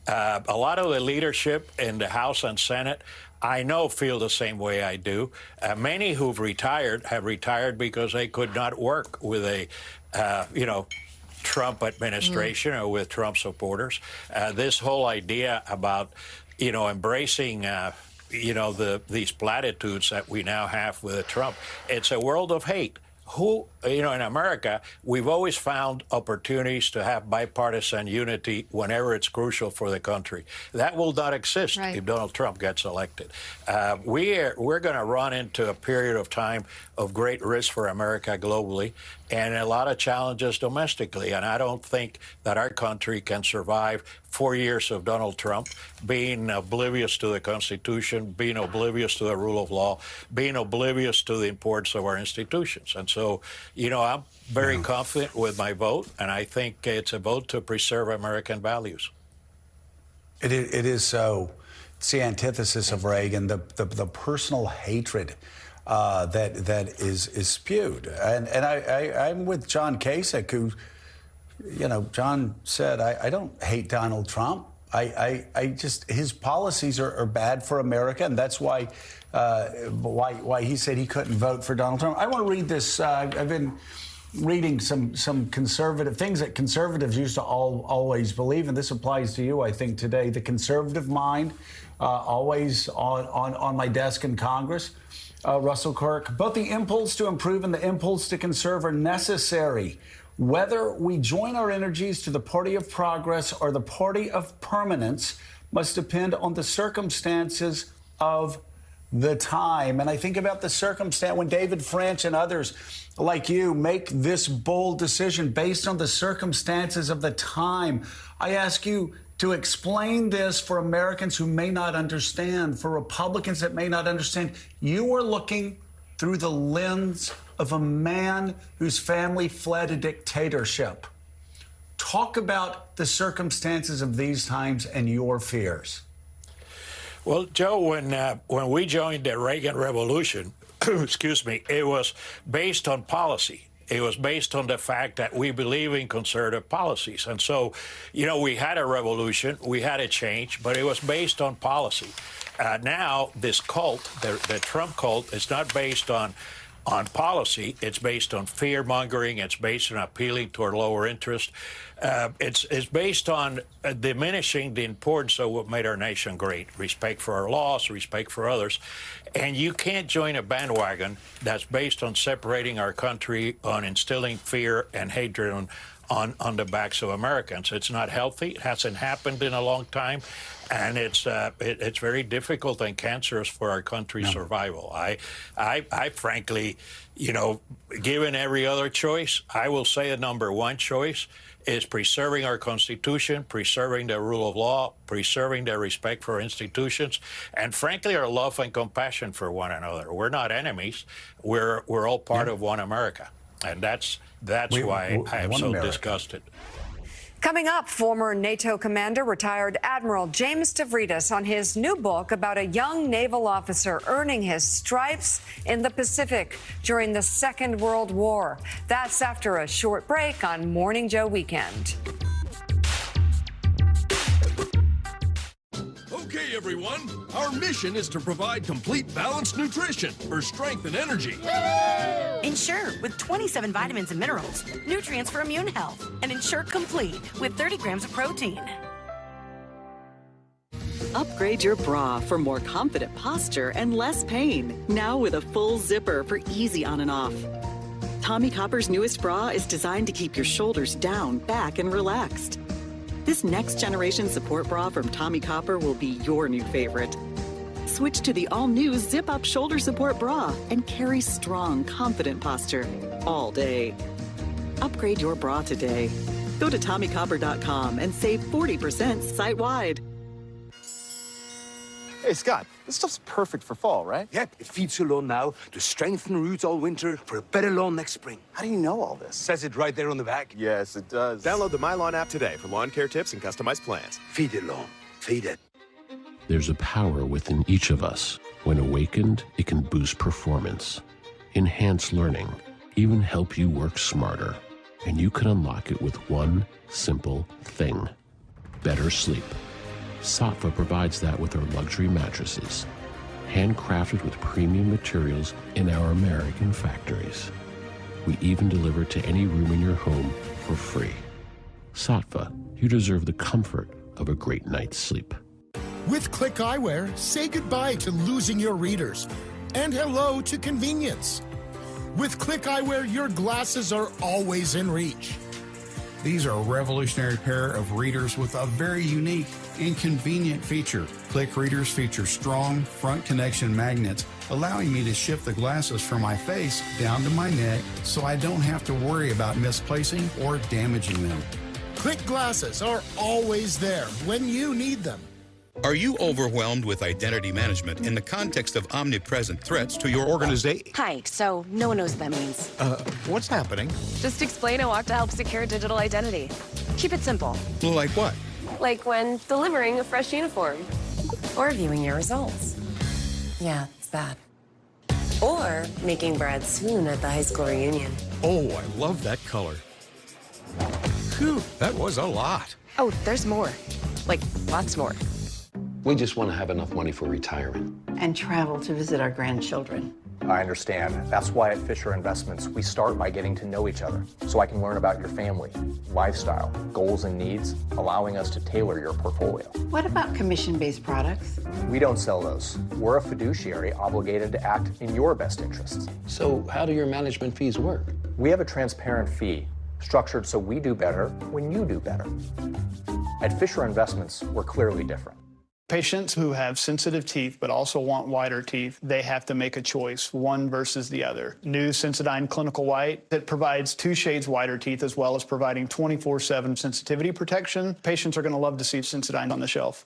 A lot of the leadership in the House and Senate, I know, feel the same way I do. Many who've retired have retired because they could not work with a, Trump administration or with Trump supporters. This whole idea about, embracing, these platitudes that we now have with Trump, it's a world of hate. Who you know, in America, we've always found opportunities to have bipartisan unity whenever it's crucial for the country. That will not exist if Donald Trump gets elected. We're going to run into a period of time of great risk for America globally and a lot of challenges domestically. And I don't think that our country can survive 4 years of Donald Trump being oblivious to the Constitution, being oblivious to the rule of law, being oblivious to the importance of our institutions. And so, you know, I'm very confident with my vote, and I think it's a vote to preserve American values. It is so. It's the antithesis of Reagan, the personal hatred that is spewed. And I'm with John Kasich, who, you know, John said, I don't hate Donald Trump. I just, his policies are bad for America, and that's why he said he couldn't vote for Donald Trump. I want to read this. I've been reading some conservative things that conservatives used to always believe, and this applies to you, I think, today. The conservative mind, always on my desk in Congress. Russell Kirk, both the impulse to improve and the impulse to conserve are necessary. Whether we join our energies to the party of progress or the party of permanence must depend on the circumstances of the time. And I think about the circumstance when David French and others like you make this bold decision based on the circumstances of the time. I ask you to explain this for Americans who may not understand, for Republicans that may not understand. You are looking through the lens of a man whose family fled a dictatorship. Talk about the circumstances of these times and your fears. Well, Joe, when we joined the Reagan Revolution, excuse me, it was based on policy. It was based on the fact that we believe in conservative policies. And so, you know, we had a revolution, we had a change, but it was based on policy. Now, this cult, the Trump cult, is not based on policy. It's based on fear-mongering. It's based on appealing toward lower interest. It's based on diminishing the importance of what made our nation great, respect for our laws, respect for others. And you can't join a bandwagon that's based on separating our country, on instilling fear and hatred on the backs of Americans. It's not healthy. It hasn't happened in a long time. And it's very difficult and cancerous for our country's survival. I frankly, you know, given every other choice, I will say the number one choice is preserving our Constitution, preserving the rule of law, preserving the respect for institutions, and frankly, our love and compassion for one another. We're not enemies. We're all part of one America. And that's why I am so disgusted. Coming up, former NATO commander, retired Admiral James Stavridis on his new book about a young naval officer earning his stripes in the Pacific during the Second World War. That's after a short break on Morning Joe Weekend. Okay, everyone, our mission is to provide complete balanced nutrition for strength and energy. Ensure with 27 vitamins and minerals, nutrients for immune health, and Ensure Complete with 30 grams of protein. Upgrade your bra for more confident posture and less pain. Now with a full zipper for easy on and off. Tommy Copper's newest bra is designed to keep your shoulders down, back, and relaxed. This next-generation support bra from Tommy Copper will be your new favorite. Switch to the all-new zip-up shoulder support bra and carry strong, confident posture all day. Upgrade your bra today. Go to TommyCopper.com and save 40% site-wide. Hey, Scott, this stuff's perfect for fall, right? Yep, it feeds your lawn now to strengthen roots all winter for a better lawn next spring. How do you know all this? Says it right there on the back. Yes, it does. Download the MyLawn app today for lawn care tips and customized plans. Feed your lawn. Feed it. There's a power within each of us. When awakened, it can boost performance, enhance learning, even help you work smarter. And you can unlock it with one simple thing: better sleep. Saatva provides that with our luxury mattresses, handcrafted with premium materials in our American factories. We even deliver to any room in your home for free. Saatva, you deserve the comfort of a great night's sleep. With Click Eyewear, say goodbye to losing your readers and hello to convenience. With Click Eyewear, your glasses are always in reach. These are a revolutionary pair of readers with a very unique and convenient feature. Click readers feature strong front connection magnets, allowing me to shift the glasses from my face down to my neck so I don't have to worry about misplacing or damaging them. Click glasses are always there when you need them. Are you overwhelmed with identity management in the context of omnipresent threats to your organization? Hi, so no one knows what that means. What's happening? Just explain a walk to help secure digital identity. Keep it simple. Like what? Like when delivering a fresh uniform. Or viewing your results. Yeah, it's that. Or making Brad swoon at the high school reunion. Oh, I love that color. Phew, that was a lot. Oh, there's more. Like, lots more. We just want to have enough money for retirement. And travel to visit our grandchildren. I understand. That's why at Fisher Investments, we start by getting to know each other so I can learn about your family, lifestyle, goals and needs, allowing us to tailor your portfolio. What about commission-based products? We don't sell those. We're a fiduciary obligated to act in your best interests. So how do your management fees work? We have a transparent fee structured so we do better when you do better. At Fisher Investments, we're clearly different. Patients who have sensitive teeth but also want whiter teeth, they have to make a choice, one versus the other. New Sensodyne Clinical White that provides 2 shades whiter teeth as well as providing 24/7 sensitivity protection. Patients are going to love to see Sensodyne on the shelf.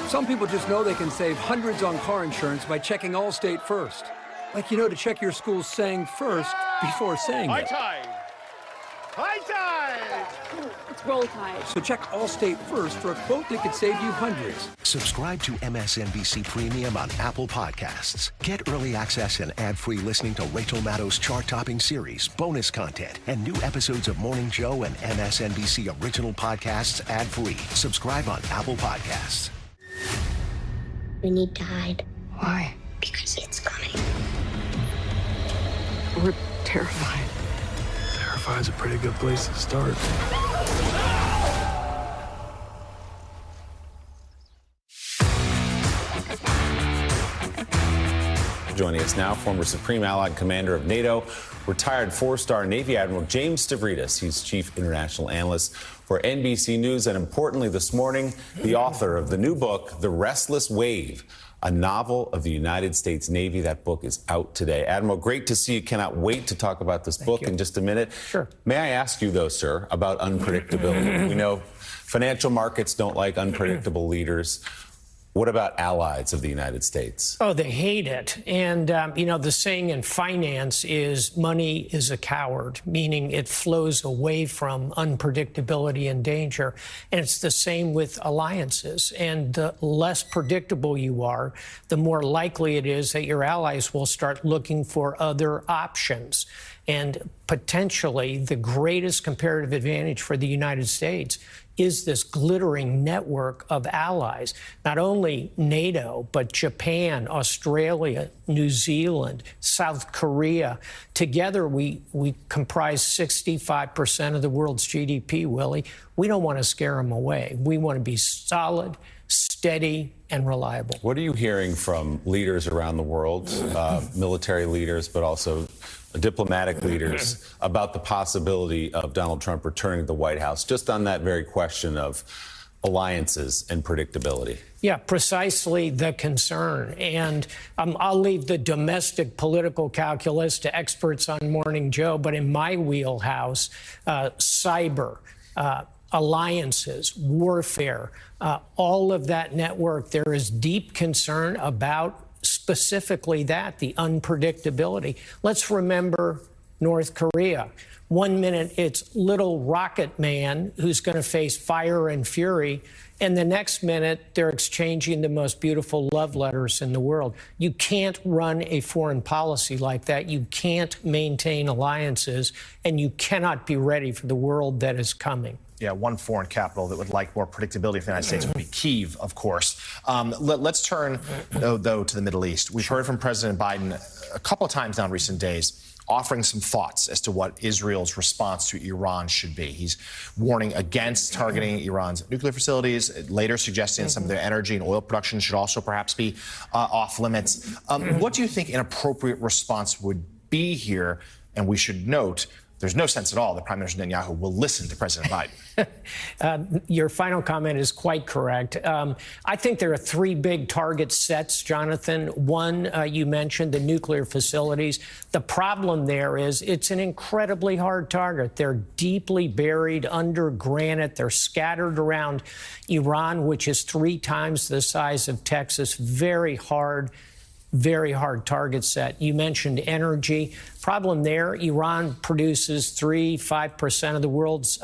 Some people just know they can save hundreds on car insurance by checking Allstate first. Like, you know, to check your school's saying first before saying it. High tide! It's roll tide. So check Allstate first for a quote that could save you hundreds. Subscribe to MSNBC Premium on Apple Podcasts. Get early access and ad-free listening to Rachel Maddow's chart-topping series, bonus content, and new episodes of Morning Joe and MSNBC original podcasts ad-free. Subscribe on Apple Podcasts. We need to hide. Why? Because it's coming. We're terrified. Terrified's a pretty good place to start. Joining us now, former Supreme Allied Commander of NATO, retired 4-star Navy Admiral James Stavridis. He's Chief International Analyst for NBC News, and importantly this morning, the author of the new book, The Restless Wave, a novel of the United States Navy. That book is out today. Admiral, great to see you. Cannot wait to talk about this book in just a minute. Sure. May I ask you, though, sir, about unpredictability? We know financial markets don't like unpredictable leaders. What about allies of the United States? Oh, they hate it. And, you know, the saying in finance is money is a coward, meaning it flows away from unpredictability and danger. And it's the same with alliances. And the less predictable you are, the more likely it is that your allies will start looking for other options. And potentially the greatest comparative advantage for the United States is this glittering network of allies, not only NATO, but Japan, Australia, New Zealand, South Korea. Together, we comprise 65% of the world's GDP, Willie. We don't want to scare them away. We want to be solid, steady, and reliable. What are you hearing from leaders around the world, military leaders, but also diplomatic leaders, about the possibility of Donald Trump returning to the White House, just on that very question of alliances and predictability? Yeah, precisely the concern. And I'll leave the domestic political calculus to experts on Morning Joe, but in my wheelhouse, cyber, alliances, warfare, all of that network, there is deep concern about specifically that, the unpredictability. Let's remember North Korea. 1 minute, it's little rocket man who's going to face fire and fury. And the next minute, they're exchanging the most beautiful love letters in the world. You can't run a foreign policy like that. You can't maintain alliances, and you cannot be ready for the world that is coming. Yeah, one foreign capital that would like more predictability for the United States would be Kyiv, of course. Let's turn, though, to the Middle East. We've heard from President Biden a couple of times now in recent days offering some thoughts as to what Israel's response to Iran should be. He's warning against targeting Iran's nuclear facilities, later suggesting some of their energy and oil production should also perhaps be off limits. What do you think an appropriate response would be here. And we should note, there's no sense at all that Prime Minister Netanyahu will listen to President Biden. Your final comment is quite correct. I think there are three big target sets, Jonathan. One, you mentioned the nuclear facilities. The problem there is it's an incredibly hard target. They're deeply buried under granite. They're scattered around Iran, which is 3 times the size of Texas. Very hard target set. You mentioned energy. Problem there, Iran produces 5% of the world's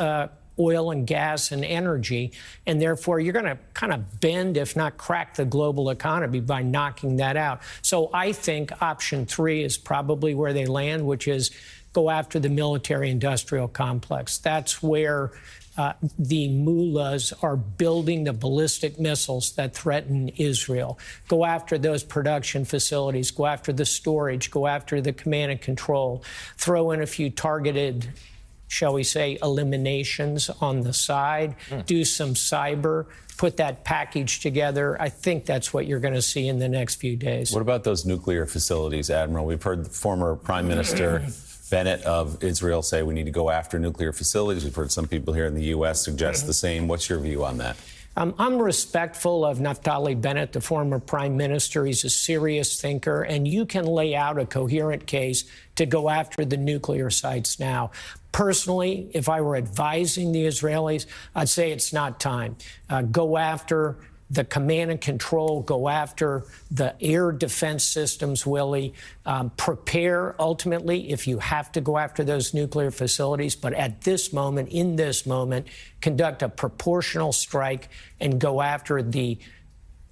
oil and gas and energy, and therefore you're going to kind of bend, if not crack, the global economy by knocking that out. So I think option 3 is probably where they land, which is go after the military-industrial complex. That's where the mullahs are building the ballistic missiles that threaten Israel. Go after those production facilities, go after the storage, go after the command and control, throw in a few targeted, shall we say, eliminations on the side, do some cyber, put that package together. I think that's what you're going to see in the next few days. What about those nuclear facilities, Admiral? We've heard the former Prime Minister Bennett of Israel say we need to go after nuclear facilities. We've heard some people here in the U.S. suggest the same. What's your view on that? I'm respectful of Naftali Bennett, the former prime minister. He's a serious thinker, and you can lay out a coherent case to go after the nuclear sites now. Personally, if I were advising the Israelis, I'd say it's not time. Go after the command and control, go after the air defense systems, Willie. Prepare, ultimately, if you have to go after those nuclear facilities. But at this moment, in this moment, conduct a proportional strike and go after the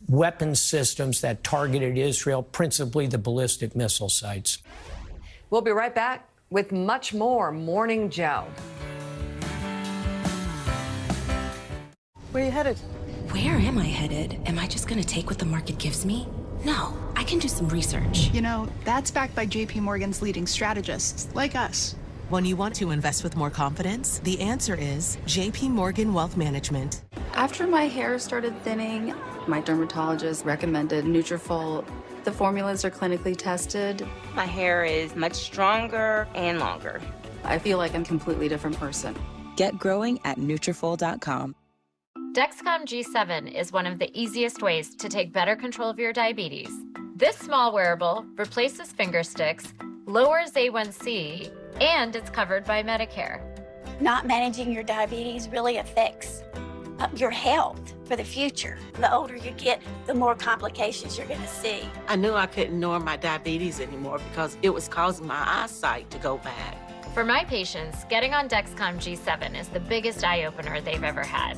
weapons systems that targeted Israel, principally the ballistic missile sites. We'll be right back with much more Morning Joe. Where are you headed? Where am I headed? Am I just going to take what the market gives me? No, I can do some research. You know, that's backed by JP Morgan's leading strategists, like us. When you want to invest with more confidence, the answer is JP Morgan Wealth Management. After my hair started thinning, my dermatologist recommended Nutrafol. The formulas are clinically tested. My hair is much stronger and longer. I feel like I'm a completely different person. Get growing at Nutrafol.com. Dexcom G7 is one of the easiest ways to take better control of your diabetes. This small wearable replaces finger sticks, lowers A1C, and it's covered by Medicare. Not managing your diabetes really affects your health for the future. The older you get, the more complications you're going to see. I knew I couldn't ignore my diabetes anymore because it was causing my eyesight to go bad. For my patients, getting on Dexcom G7 is the biggest eye-opener they've ever had.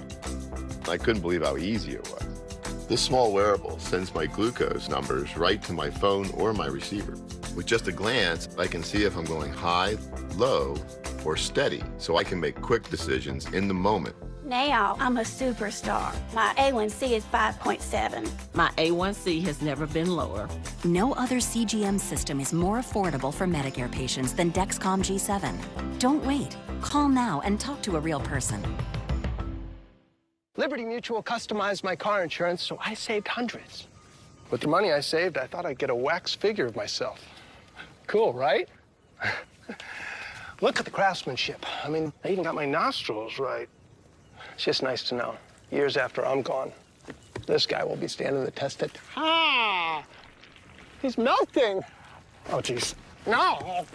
I couldn't believe how easy it was. This small wearable sends my glucose numbers right to my phone or my receiver. With just a glance, I can see if I'm going high, low, or steady, so I can make quick decisions in the moment. Now I'm a superstar. My A1C is 5.7. My A1C has never been lower. No other CGM system is more affordable for Medicare patients than Dexcom G7. Don't wait. Call now and talk to a real person. Liberty Mutual customized my car insurance, so I saved hundreds. With the money I saved, I thought I'd get a wax figure of myself. Cool, right? Look at the craftsmanship. I mean, they even got my nostrils right. It's just nice to know, years after I'm gone, this guy will be standing the test of time. He's melting. Oh, jeez. No.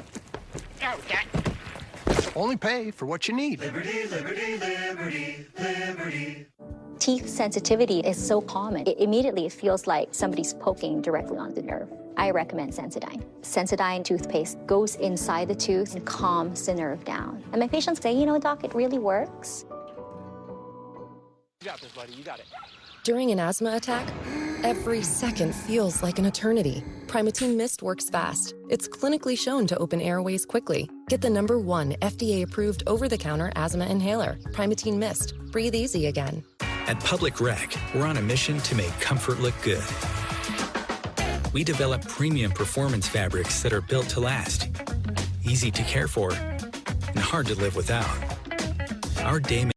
Only pay for what you need. Liberty, liberty, liberty, liberty. Teeth sensitivity is so common. It immediately feels like somebody's poking directly on the nerve. I recommend Sensodyne. Sensodyne toothpaste goes inside the tooth and calms the nerve down. And my patients say, you know, doc, it really works. You got this, buddy. You got it. During an asthma attack, every second feels like an eternity. Primatene Mist works fast. It's clinically shown to open airways quickly. Get the #1 FDA-approved over-the-counter asthma inhaler, Primatene Mist. Breathe easy again. At Public Rec, we're on a mission to make comfort look good. We develop premium performance fabrics that are built to last, easy to care for, and hard to live without. Our day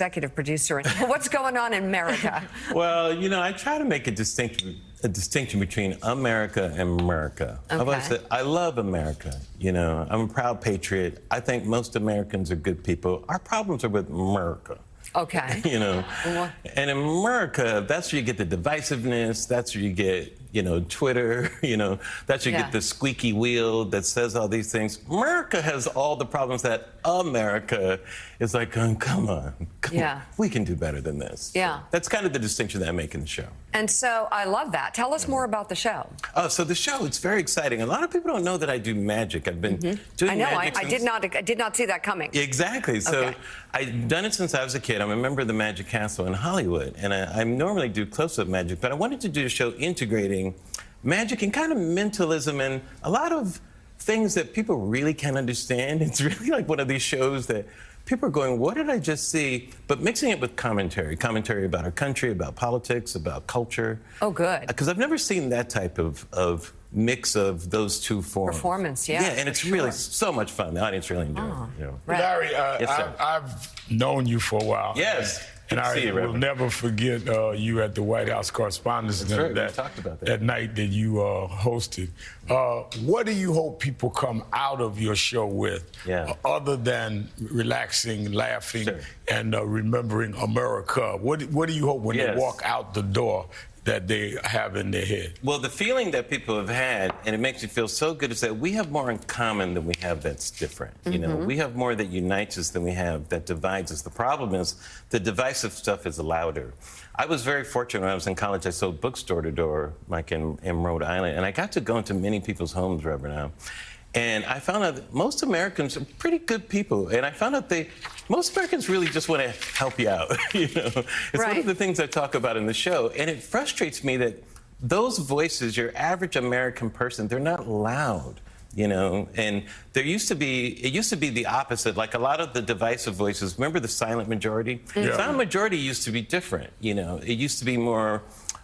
executive producer. And what's going on in America? Well, you know, I try to make a distinction between America and America. Okay. I've always said, I love America. You know, I'm a proud patriot. I think most Americans are good people. Our problems are with America. Okay. You know, and in America, that's where you get the divisiveness. That's where you get, you know, Twitter. You know, that's where you get the squeaky wheel that says all these things. America has all the problems that America is like, come on, we can do better than this. Yeah. That's kind of the distinction that I make in the show. And so I love that. Tell us more about the show. So the show, it's very exciting. A lot of people don't know that I do magic. I've been doing I know. magic I did not see that coming. Exactly. So I've done it since I was a kid. I'm a member of the Magic Castle in Hollywood, and I normally do close-up magic, but I wanted to do a show integrating magic and kind of mentalism and a lot of things that people really can't understand. It's really like one of these shows that people are going, what did I just see? But mixing it with commentary about our country, about politics, about culture. Oh, good. Because I've never seen that type of mix of those two forms. Performance, yeah. Yeah, and it's really so much fun. The audience really enjoys it. You know. Larry, Yes, sir. I've known you for a while. Yes. And I will never forget you at the White House Correspondents' Dinner that night that you hosted. What do you hope people come out of your show with, other than relaxing, laughing, and remembering America? What do you hope when they walk out the door that they have in their head? Well, the feeling that people have had, and it makes me feel so good, is that we have more in common than we have that's different. You know, we have more that unites us than we have that divides us. The problem is the divisive stuff is louder. I was very fortunate when I was in college. I sold books door to door, like in Rhode Island, and I got to go into many people's homes, Reverend Al. And I found out that most Americans are pretty good people. And I found out most Americans really just want to help you out. You know, it's one of the things I talk about in the show. And it frustrates me that those voices, your average American person, they're not loud. You know, and it used to be the opposite. Like a lot of the divisive voices, remember the silent majority? The silent majority used to be different. You know, it used to be more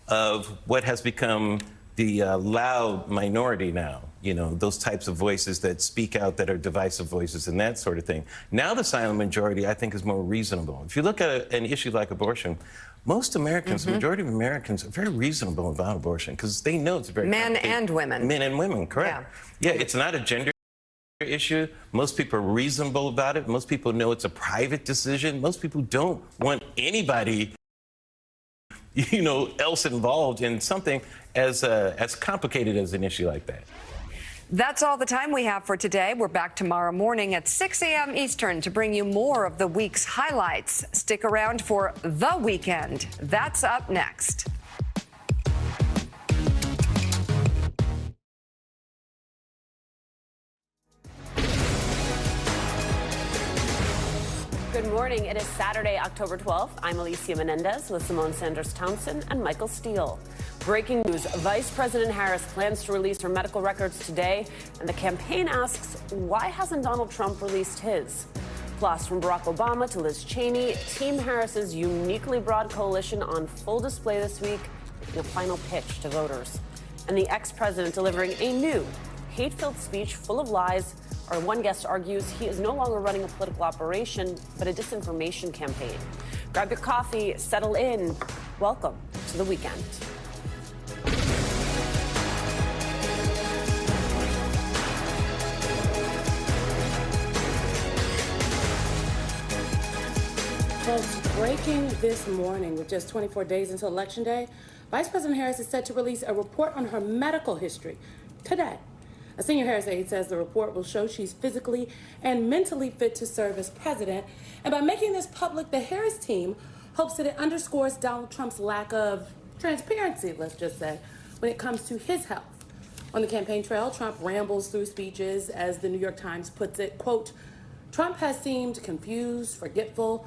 of what has become the loud minority now. You know, those types of voices that speak out, that are divisive voices and that sort of thing. Now the silent majority, I think, is more reasonable. If you look at an issue like abortion, most Americans, the majority of Americans, are very reasonable about abortion because they know it's very Men and women. Men and women, correct. Yeah, it's not a gender issue. Most people are reasonable about it. Most people know it's a private decision. Most people don't want anybody, you know, else involved in something as complicated as an issue like that. That's all the time we have for today. We're back tomorrow morning at 6 a.m. Eastern to bring you more of the week's highlights. Stick around for The Weekend. That's up next. Good morning. It is Saturday, October 12th. I'm Alicia Menendez with Simone Sanders Townsend and Michael Steele. Breaking news. Vice President Harris plans to release her medical records today, and the campaign asks, why hasn't Donald Trump released his? Plus, from Barack Obama to Liz Cheney, Team Harris's uniquely broad coalition on full display this week, making a final pitch to voters. And the ex-president delivering a new hate-filled speech full of lies. Our one guest argues he is no longer running a political operation, but a disinformation campaign. Grab your coffee, settle in. Welcome to The Weekend. Folks, breaking this morning with just 24 days until Election Day, Vice President Harris is set to release a report on her medical history today. A senior Harris aide says the report will show she's physically and mentally fit to serve as president. And by making this public, the Harris team hopes that it underscores Donald Trump's lack of transparency, let's just say, when it comes to his health. On the campaign trail, Trump rambles through speeches, as the New York Times puts it, quote, Trump has seemed confused, forgetful,